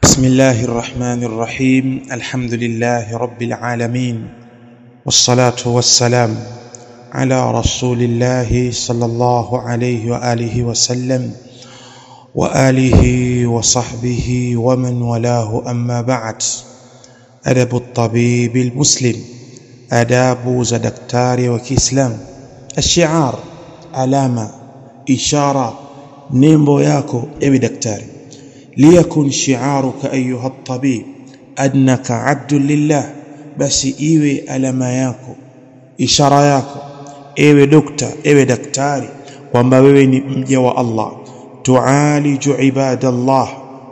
بسم الله الرحمن الرحيم. الحمد لله رب العالمين، والصلاة والسلام على رسول الله صلى الله عليه وآله وسلم وآله وصحبه ومن والاه. أما بعد، أدب الطبيب المسلم، آداب za daktari wa Kiislamu. الشعار، alama, ishara, nembo yako ewe daktari. ليكن شعارك أيها الطبيب أنك عبد لله، بس iwe alama yako, ishara yako ewe dokta, ewe daktari, kwamba wewe ni mja wa Allah. Tualiju ibadallah,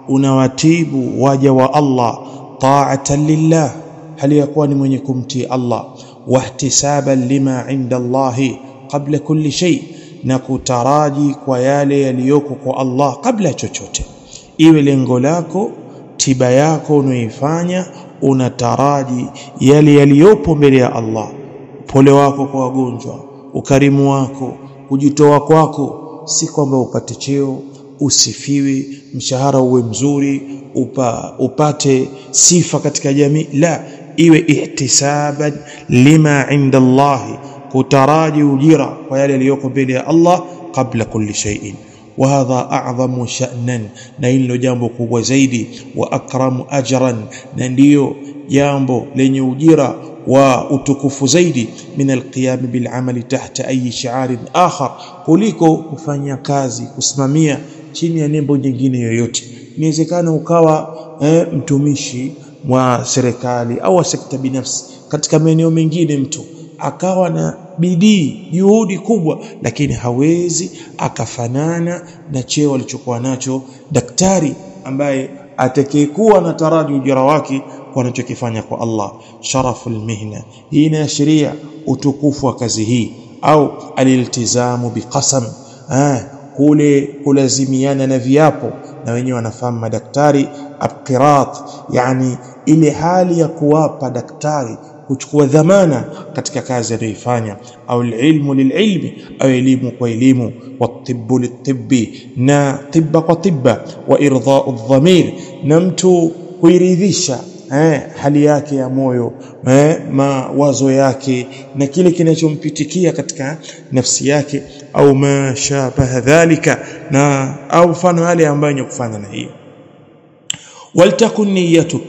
unawatibu waja wa Allah, ta'atan lillah, hali yakuwa ni mwenye kumtii Allah, wahtisaban lima inda Allahi qabla kulli shay, na kutaraji kwa yale yaliyoko kwa Allah kabla chochote. Iwe lengo lako, tiba yako unaifanya, unataraji yale yaliyopo mbele ya Allah. Pole wako kwa wagonjwa, ukarimu wako, kujitoa kwako, si kwamba upate cheo, usifiwe, mshahara uwe mzuri, upate sifa katika jamii. La, iwe ihtisaban lima inda Allahi, kutaraji ujira kwa yale yaliyoko mbele ya Allah kabla kulli shay'in. وهذا أعظم شأنا، na hilo jambo kubwa zaidi. Wa akramu ajran, na ndio jambo lenye ujira wa utukufu zaidi. Min alqiyam bil amali tahta ayi shi'ar akhar, kuliko kufanya kazi, kusimamia chini ya nembo nyingine yoyote. Inawezekana ukawa mtumishi wa serikali au sekta binafsi katika maeneo mengine, mtu akawa na bidii, juhudi kubwa, lakini hawezi akafanana na cheo alichokuwa nacho daktari ambaye atakayekuwa na taraji ujira wake kwa anachokifanya kwa Allah. Sharaful mihna, hii inaashiria utukufu wa kazi hii, au aliltizamu biqasam, kule kulazimiana na viapo. Na wenyewe wanafahamu madaktari abqirat, yani ile hali ya kuwapa daktari kuchukua dhamana katika kazi anayoifanya, au ilmu lililmi, au elimu kwa elimu, watibbu litibbi, na tibba kwa tibba, wa irdha'u dhamir, na mtu kuiridhisha hali yake ya moyo, mawazo yake na kile kinachompitikia katika nafsi yake, au ma shabaha dhalika, na au mfano yale ambayo ni kufanya na hiyo. Waltakun niyatuk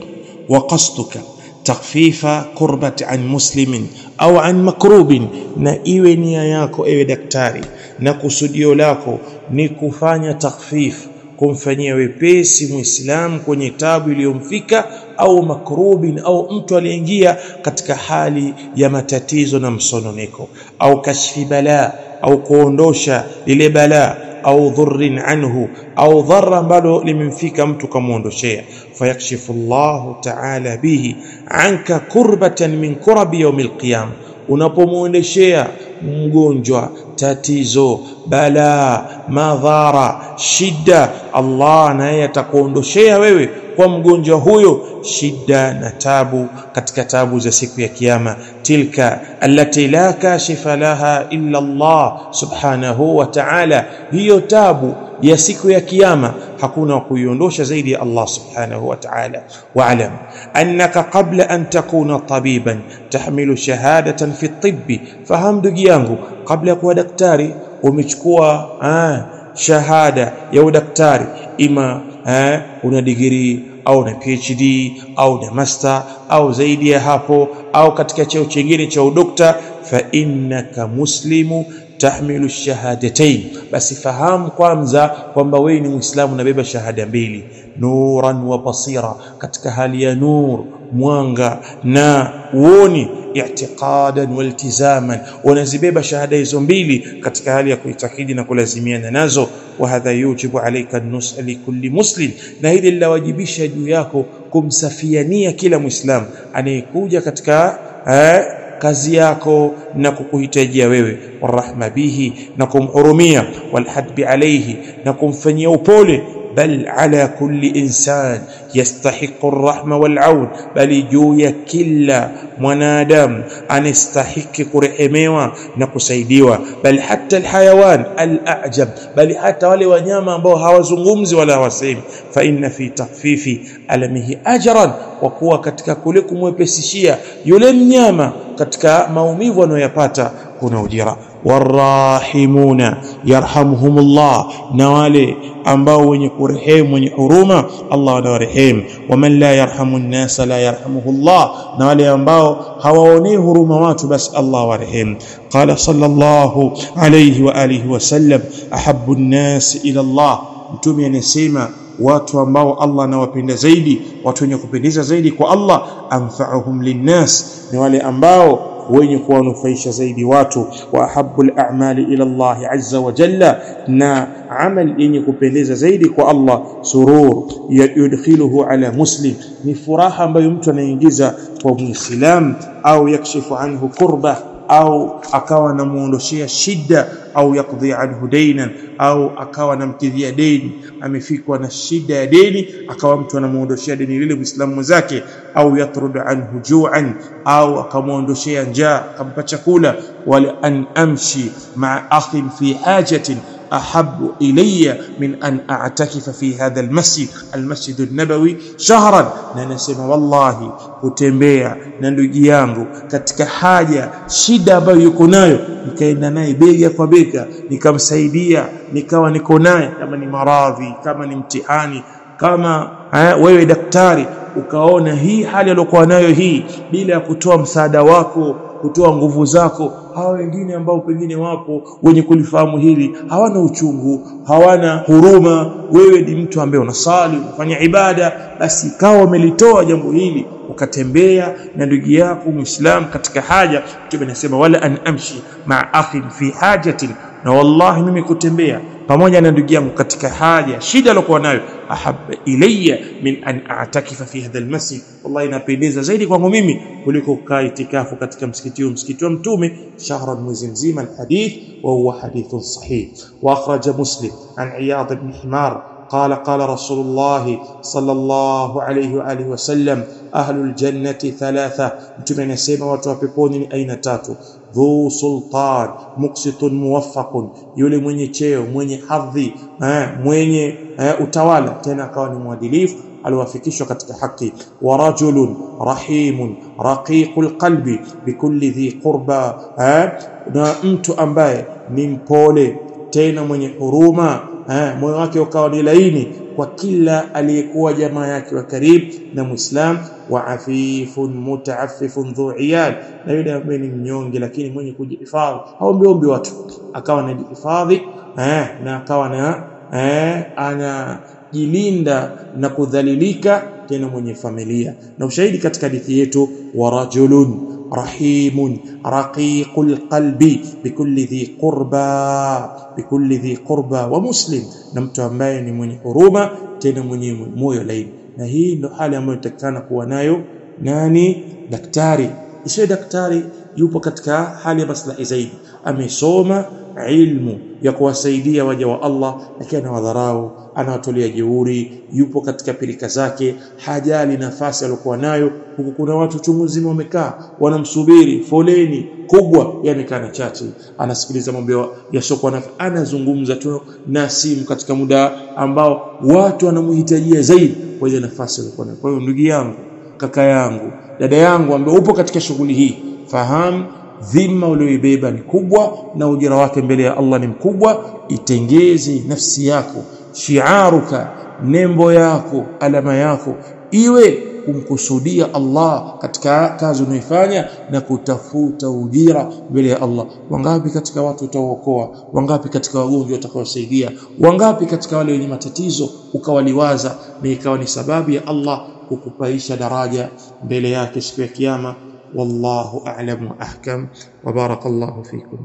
wa qasduka takhfifa kurbati an muslimin au an makrubin, na iwe nia yako ewe daktari na kusudio lako ni kufanya takhfif, kumfanyia wepesi muislamu kwenye tabu iliyomfika, au makrubin, au mtu aliyeingia katika hali ya matatizo na msononeko, au kashfi bala, au kuondosha lile bala, au dhurrin anhu, au dharra ambalo limemfika mtu kamuondoshea. Fayakshifu Allahu ta'ala bihi anka kurbatan min kurabi yawmil qiyam, unapomuondeshea mgonjwa tatizo, bala, madhara, shida, Allah naye atakuondoshea wewe kwa mgonjwa huyo shida na tabu katika tabu za siku ya kiyama. Tilka allati la kashifa laha illa Allah subhanahu wa ta'ala, hiyo tabu ya siku ya kiyama hakuna kuiondosha zaidi ya Allah subhanahu wa ta'ala. Wa'lam annaka qabla an takuna tabiban tahmilu shahadatan fi at-tibb, fahamu ndugu yangu, kabla ya kuwa daktari umechukua shahada ya udaktari, ima una degree au na PhD au na master au zaidi ya hapo, au katika cheo kingine cha udokta. Fa innaka muslimu tahmilu shahadatayn, basi fahamu kwanza kwamba wewe ni muislamu unabeba shahada mbili, nuran wa basira, katika hali ya nur, mwanga na uoni, i'tiqadan wa iltizaman, unazibeba shahada hizo mbili katika hali ya kuitakidi na kulazimiana nazo. Wa hadha yujibu alayka an-nusha li kulli muslim, na hili lawajibisha juu yako kumsafiania kila muislamu anayekuja katika kazi yako na kukuhitajia wewe, warahma bihi, na kumhurumia, walhadbi alayhi, na kumfanyia upole, bal ala kulli insan yastahiqu arrahma wal aun, bali juu ya kila mwanadamu anastahiki kurehemewa na kusaidiwa. Bal hatta alhayawan alajab, bali hata wale wanyama ambao hawazungumzi wala hawasemi, fa inna fi tahfifi alamihi ajran, wa kuwa katika kule kumwepesishia yule mnyama katika maumivu anayopata kuna ujira. Warahimuna yarhamuhumullah, na wale ambao wenye kurehemu wenye huruma Allah anawarehemu. Waman la yarhamu an-nas la yarhamuhullah, na wale ambao hawaonei huruma watu basi Allah warehemu. Qala sallallahu alayhi wa alihi wasallam, ahabbu an-nas ila Allah, mtume anasema watu ambao Allah anawapenda zaidi, watu wenye kupendeza zaidi kwa Allah, anfa'uhum linnas, ni wale ambao wenye kuwanufaisha zaidi watu. Wa ahabbul a'mali ila Allah azza wa jalla, na amal yenye kupendeza zaidi kwa Allah, surur yudkhiluhu ala muslim, ni furaha ambayo mtu anaingiza kwa muislam, au yakshifu anhu kurba, au akawa namuondoshia shida, au yakdhi anhu daynan, au akawa namkidhia deni, amefikwa na shida ya deni akawa mtu anamuondoshia deni lile muislamu mwenzake, au yatrud anhu ju'an, au akamuondoshia njaa akampa chakula. Wala an amshi ma'a akhin fi hajatin ahabbu ilayya min an a'takifa fi hadha almasjid an-nabawi shahran, na nasema wallahi kutembea na ndugu yangu katika haja shida ambayo yuko nayo, nikaenda naye bega kwa bega nikamsaidia, nikawa niko naye, kama ni maradhi, kama ni mtihani, kama wewe daktari ukaona hii hali aliyokuwa nayo hii, bila ya kutoa msaada wako, kutoa nguvu zako, hawa wengine ambao pengine wapo wenye kulifahamu hili hawana uchungu, hawana huruma. Wewe ni mtu ambaye unasali, unafanya ibada, basi ikawa umelitoa jambo hili ukatembea na ndugu yako muislam katika haja. Mtume anasema wala an amshi ma'a akhin fi hajatin, na wallahi mimi kutembea pamoja na ndugu yangu katika haja shida aliyokuwa nayo, ahabba ilayya min an a'takifa fi hadha almasjid, wallahi inapendeza zaidi kwangu mimi kuliko kukaa itikafu katika msikiti huu, msikiti wa mtume, shahran, mwezi mzima. Alhadith wa huwa hadithun sahih. Wa akhraja Muslim an Iyad ibn Himar قال قال رسول الله صلى الله عليه وآله وسلم أهل الجنة ثلاثة, mtume anasema watu wa peponi ni aina tatu. Dhu sultan muqsitun muwaffaqun, yule mwenye cheo, mwenye hadhi, mwenye utawala, tena akawa ni mwadilifu, aliwafikishwa katika haki. Wa rajulun rahimun raqiqul qalbi bikulli dhi qurba, na mtu ambaye ni mpole tena mwenye huruma, moyo wake ukawa ni laini kwa kila aliyekuwa jamaa yake wa karibu na muislam. Wa afifun mutaaffifun dhu iyal, na yule ambaye ni mnyonge lakini mwenye kujihifadhi, haombi watu, akawa anajihifadhi na akawa na anajilinda na kudhalilika, tena mwenye familia. Na ushahidi katika hadithi yetu, wa rajulun rahimun raqiqul qalbi bikulli dhi qurba wa muslim, na mtu ambaye ni mwenye huruma tena mwenye moyo laini. Na hii ndio hali ambayo inatakana kuwa nayo nani? Daktari. Isiwe daktari yupo katika hali ya maslahi zaidi, amesoma ilmu ya kuwasaidia waja wa Allah, lakini anawadharau, anawatolea jeuri, yupo katika pilika zake, hajali nafasi aliyokuwa nayo. Huku kuna watu chungu nzima wamekaa wanamsubiri, foleni kubwa, yani kana chache, anasikiliza mambo ya soko, anazungumza tu na simu katika muda ambao watu wanamhitajia zaidi kwa ile nafasi aliyokuwa nayo. Kwa hiyo ndugu yangu, kaka yangu, dada yangu ambaye upo katika shughuli hii, fahamu dhima ulioibeba ni kubwa na ujira wake mbele ya Allah ni mkubwa. Itengeze nafsi yako, shiaruka, nembo yako, alama yako iwe kumkusudia Allah katika kazi unayoifanya na kutafuta ujira mbele ya Allah. Wangapi katika watu utaokoa? Wangapi katika wagonjwa utakaowasaidia? Wangapi katika wale wenye matatizo ukawaliwaza na ikawa ni sababu ya Allah kukupaisha daraja mbele yake siku ya kiyama. والله أعلم وأحكم وبارك الله فيكم.